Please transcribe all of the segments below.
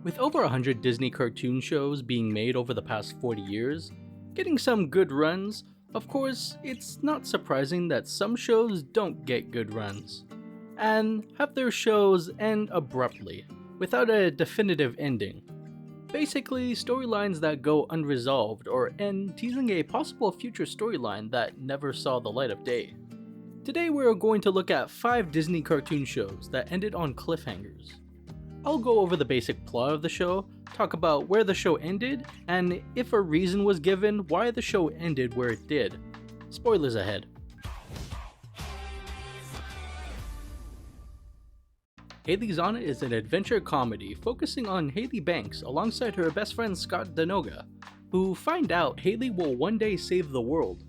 With over 100 Disney cartoon shows being made over the past 40 years, getting some good runs, of course, it's not surprising that some shows don't get good runs, and have their shows end abruptly, without a definitive ending. Basically, storylines that go unresolved or end teasing a possible future storyline that never saw the light of day. Today we are going to look at 5 Disney cartoon shows that ended on cliffhangers. I'll go over the basic plot of the show, talk about where the show ended, and if a reason was given why the show ended where it did. Spoilers ahead. Hailey's On It is an adventure comedy focusing on Hailey Banks alongside her best friend Scott Danoga, who find out Hailey will one day save the world.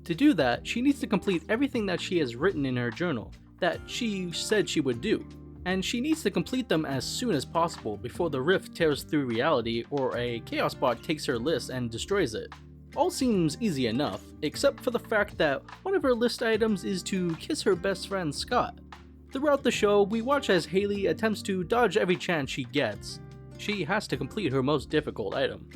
To do that, she needs to complete everything that she has written in her journal that she said she would do, and she needs to complete them as soon as possible before the rift tears through reality or a chaos bot takes her list and destroys it. All seems easy enough, except for the fact that one of her list items is to kiss her best friend Scott. Throughout the show, we watch as Hailey attempts to dodge every chance she gets. She has to complete her most difficult item.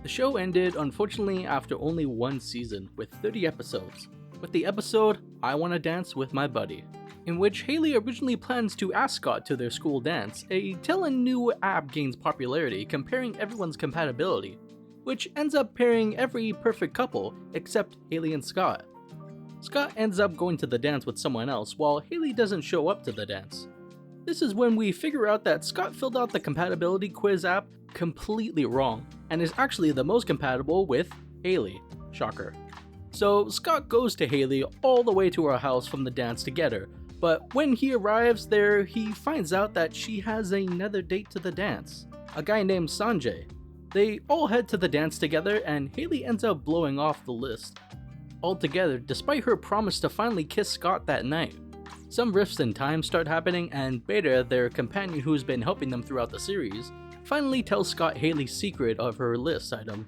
The show ended, unfortunately, after only one season, with 30 episodes, with the episode I Wanna Dance with My Buddy, in which Hailey originally plans to ask Scott to their school dance. A telling new app gains popularity comparing everyone's compatibility, which ends up pairing every perfect couple except Hailey and Scott. Scott ends up going to the dance with someone else while Hailey doesn't show up to the dance. This is when we figure out that Scott filled out the compatibility quiz app completely wrong and is actually the most compatible with Hailey. Shocker. So Scott goes to Hailey all the way to her house from the dance to get her, but when he arrives there, he finds out that she has another date to the dance, a guy named Sanjay. They all head to the dance together and Hailey ends up blowing off the list altogether despite her promise to finally kiss Scott that night. Some rifts in time start happening and Beta, their companion who's been helping them throughout the series, finally tells Scott Hailey's secret of her list item.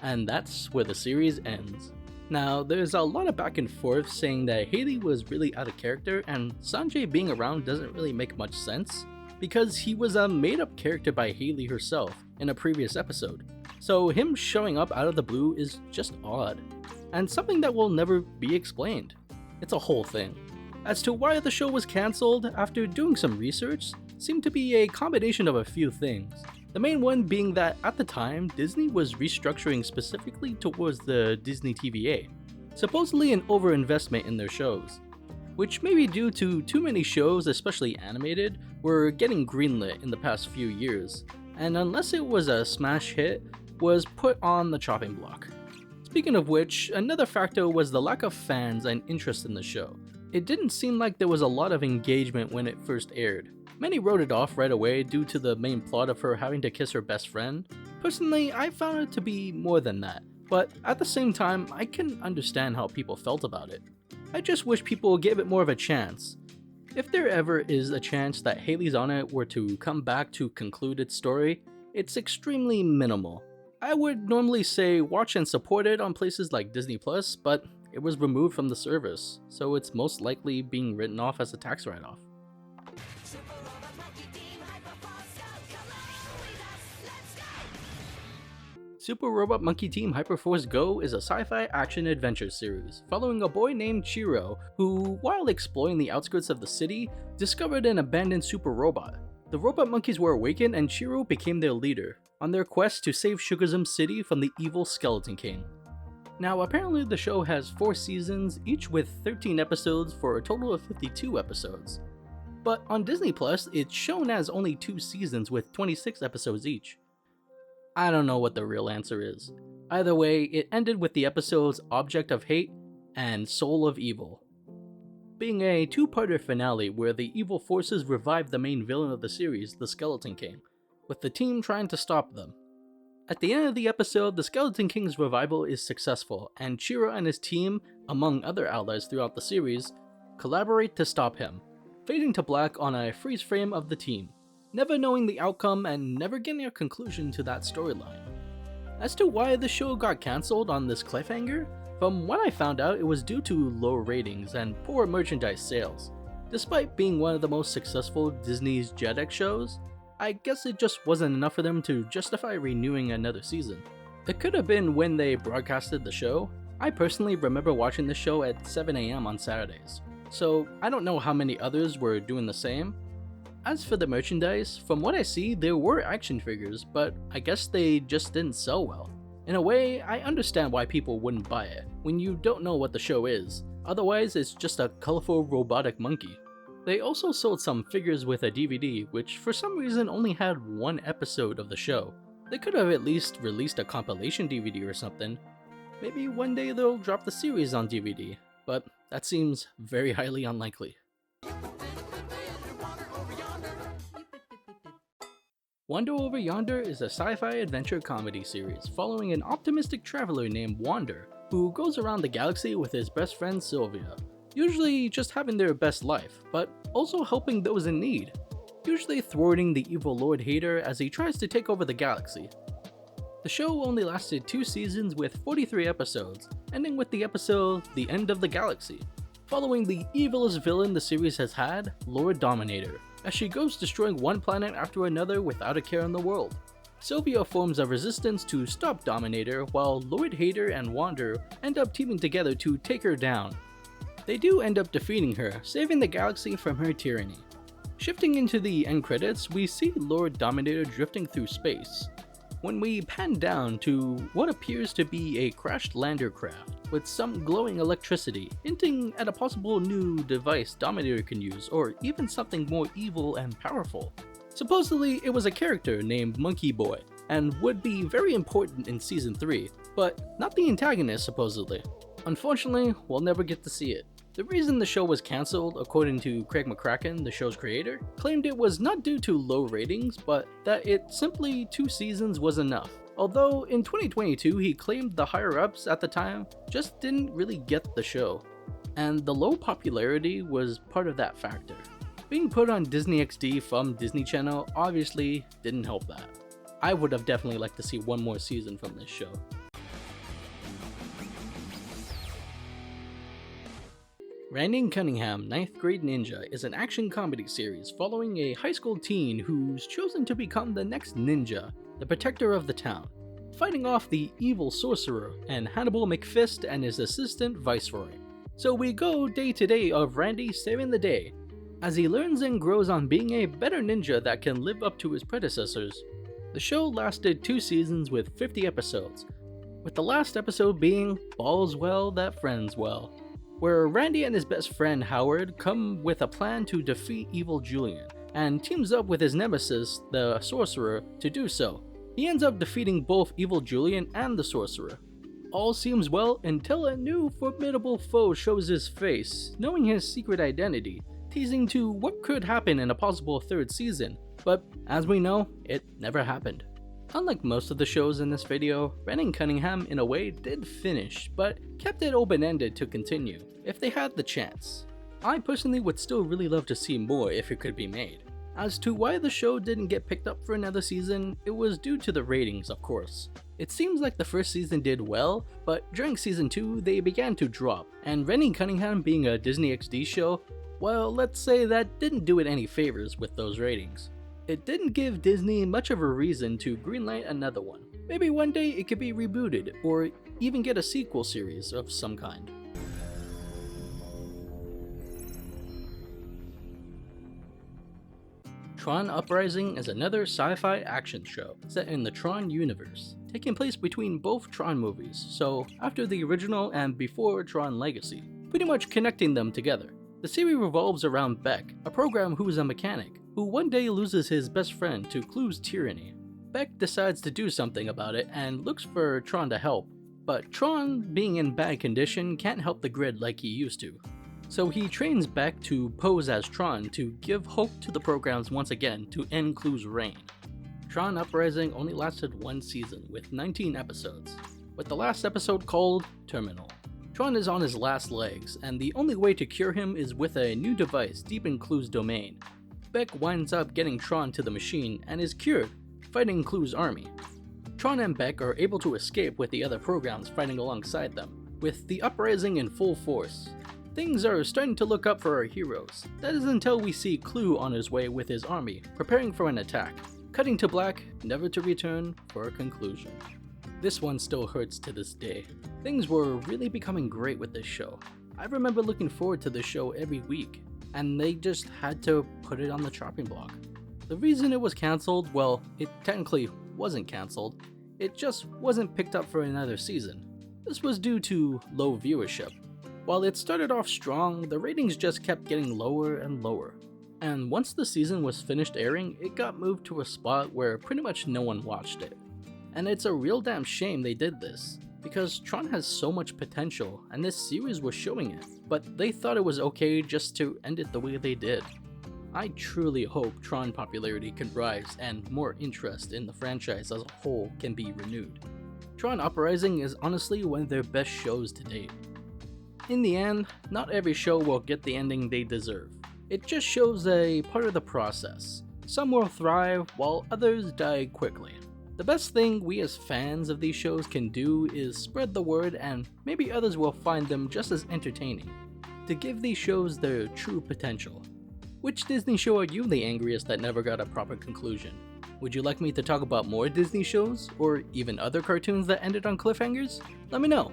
And that's where the series ends. Now, there's a lot of back and forth saying that Hailey was really out of character and Sanjay being around doesn't really make much sense, because he was a made-up character by Hailey herself in a previous episode. So him showing up out of the blue is just odd, and something that will never be explained. It's a whole thing. As to why the show was cancelled, after doing some research, seemed to be a combination of a few things. The main one being that at the time, Disney was restructuring specifically towards the Disney TVA, supposedly an overinvestment in their shows, which may be due to too many shows, especially animated, were getting greenlit in the past few years, and unless it was a smash hit, was put on the chopping block. Speaking of which, another factor was the lack of fans and interest in the show. It didn't seem like there was a lot of engagement when it first aired. Many wrote it off right away due to the main plot of her having to kiss her best friend. Personally, I found it to be more than that, but at the same time, I can understand how people felt about it. I just wish people gave it more of a chance. If there ever is a chance that Hailey's On It were to come back to conclude its story, it's extremely minimal. I would normally say watch and support it on places like Disney+, but it was removed from the service, so it's most likely being written off as a tax write-off. Super Robot Monkey Team Hyperforce Go is a sci-fi action-adventure series following a boy named Chiro who, while exploring the outskirts of the city, discovered an abandoned super robot. The robot monkeys were awakened and Chiro became their leader, on their quest to save Sugarzum City from the evil Skeleton King. Now, apparently the show has 4 seasons, each with 13 episodes for a total of 52 episodes. But on Disney+, it's shown as only 2 seasons with 26 episodes each. I don't know what the real answer is. Either way, it ended with the episodes Object of Hate and Soul of Evil, being a 2-parter finale where the evil forces revived the main villain of the series, the Skeleton King, with the team trying to stop them. At the end of the episode, the Skeleton King's revival is successful, and Chiro and his team, among other allies throughout the series, collaborate to stop him, fading to black on a freeze frame of the team, never knowing the outcome and never getting a conclusion to that storyline. As to why the show got cancelled on this cliffhanger, from what I found out, it was due to low ratings and poor merchandise sales. Despite being one of the most successful Disney's Jetix shows, I guess it just wasn't enough for them to justify renewing another season. It could have been when they broadcasted the show. I personally remember watching the show at 7 AM on Saturdays, so I don't know how many others were doing the same. As for the merchandise, from what I see, there were action figures, but I guess they just didn't sell well. In a way, I understand why people wouldn't buy it when you don't know what the show is, otherwise it's just a colorful robotic monkey. They also sold some figures with a DVD, which for some reason only had one episode of the show. They could have at least released a compilation DVD or something. Maybe one day they'll drop the series on DVD, but that seems very highly unlikely. Wander Over Yonder is a sci-fi adventure comedy series following an optimistic traveler named Wander, who goes around the galaxy with his best friend Sylvia, usually just having their best life, but also helping those in need, usually thwarting the evil Lord Hater as he tries to take over the galaxy. The show only lasted 2 seasons with 43 episodes, ending with the episode The End of the Galaxy, following the evilest villain the series has had, Lord Dominator, as she goes destroying one planet after another without a care in the world. Sylvia forms a resistance to stop Dominator, while Lord Hater and Wander end up teaming together to take her down. They do end up defeating her, saving the galaxy from her tyranny. Shifting into the end credits, we see Lord Dominator drifting through space, when we pan down to what appears to be a crashed lander craft with some glowing electricity, hinting at a possible new device Dominator can use, or even something more evil and powerful. Supposedly, it was a character named Monkey Boy, and would be very important in Season 3, but not the antagonist supposedly. Unfortunately, we'll never get to see it. The reason the show was cancelled, according to Craig McCracken, the show's creator, claimed it was not due to low ratings, but that it simply 2 seasons was enough. Although in 2022 he claimed the higher-ups at the time just didn't really get the show, and the low popularity was part of that factor. Being put on Disney XD from Disney Channel obviously didn't help that. I would have definitely liked to see one more season from this show. Randy and Cunningham, 9th Grade Ninja is an action comedy series following a high school teen who's chosen to become the next ninja, the protector of the town, fighting off the evil sorcerer and Hannibal McFist and his assistant Viceroy. So we go day to day of Randy saving the day, as he learns and grows on being a better ninja that can live up to his predecessors. The show lasted 2 seasons with 50 episodes, with the last episode being All's Well That Friends Well, where Randy and his best friend Howard come with a plan to defeat evil Julian, and teams up with his nemesis, the sorcerer, to do so. He ends up defeating both evil Julian and the sorcerer. All seems well until a new formidable foe shows his face, knowing his secret identity, teasing to what could happen in a possible 3rd season, but as we know, it never happened. Unlike most of the shows in this video, Randy and Cunningham in a way did finish, but kept it open-ended to continue, if they had the chance. I personally would still really love to see more if it could be made. As to why the show didn't get picked up for another season, it was due to the ratings, of course. It seems like the first season did well, but during season 2 they began to drop, and Randy and Cunningham being a Disney XD show, well, let's say that didn't do it any favors with those ratings. It didn't give Disney much of a reason to greenlight another one. Maybe one day it could be rebooted, or even get a sequel series of some kind. Tron Uprising is another sci-fi action show set in the Tron universe, taking place between both Tron movies, so after the original and before Tron Legacy, pretty much connecting them together. The series revolves around Beck, a program who is a mechanic, who one day loses his best friend to Clue's tyranny. Beck decides to do something about it and looks for Tron to help, but Tron, being in bad condition, can't help the grid like he used to. So he trains Beck to pose as Tron to give hope to the programs once again to end Clue's reign. Tron Uprising only lasted 1 season with 19 episodes, with the last episode called Terminal. Tron is on his last legs, and the only way to cure him is with a new device deep in Clue's domain. Beck winds up getting Tron to the machine and is cured, fighting Clue's army. Tron and Beck are able to escape with the other programs fighting alongside them, with the Uprising in full force. things are starting to look up for our heroes. That is until we see Clue on his way with his army, preparing for an attack. Cutting to black, never to return for a conclusion. This one still hurts to this day. Things were really becoming great with this show. I remember looking forward to the show every week, and they just had to put it on the chopping block. The reason it was cancelled, well, it technically wasn't cancelled, it just wasn't picked up for another season. This was due to low viewership. While it started off strong, the ratings just kept getting lower and lower. And once the season was finished airing, it got moved to a spot where pretty much no one watched it. And it's a real damn shame they did this, because Tron has so much potential and this series was showing it, but they thought it was okay just to end it the way they did. I truly hope Tron popularity can rise and more interest in the franchise as a whole can be renewed. Tron Uprising is honestly one of their best shows to date. In the end, not every show will get the ending they deserve. It just shows a part of the process. Some will thrive while others die quickly. The best thing we as fans of these shows can do is spread the word, and maybe others will find them just as entertaining, to give these shows their true potential. Which Disney show are you the angriest that never got a proper conclusion? Would you like me to talk about more Disney shows, or even other cartoons that ended on cliffhangers? Let me know.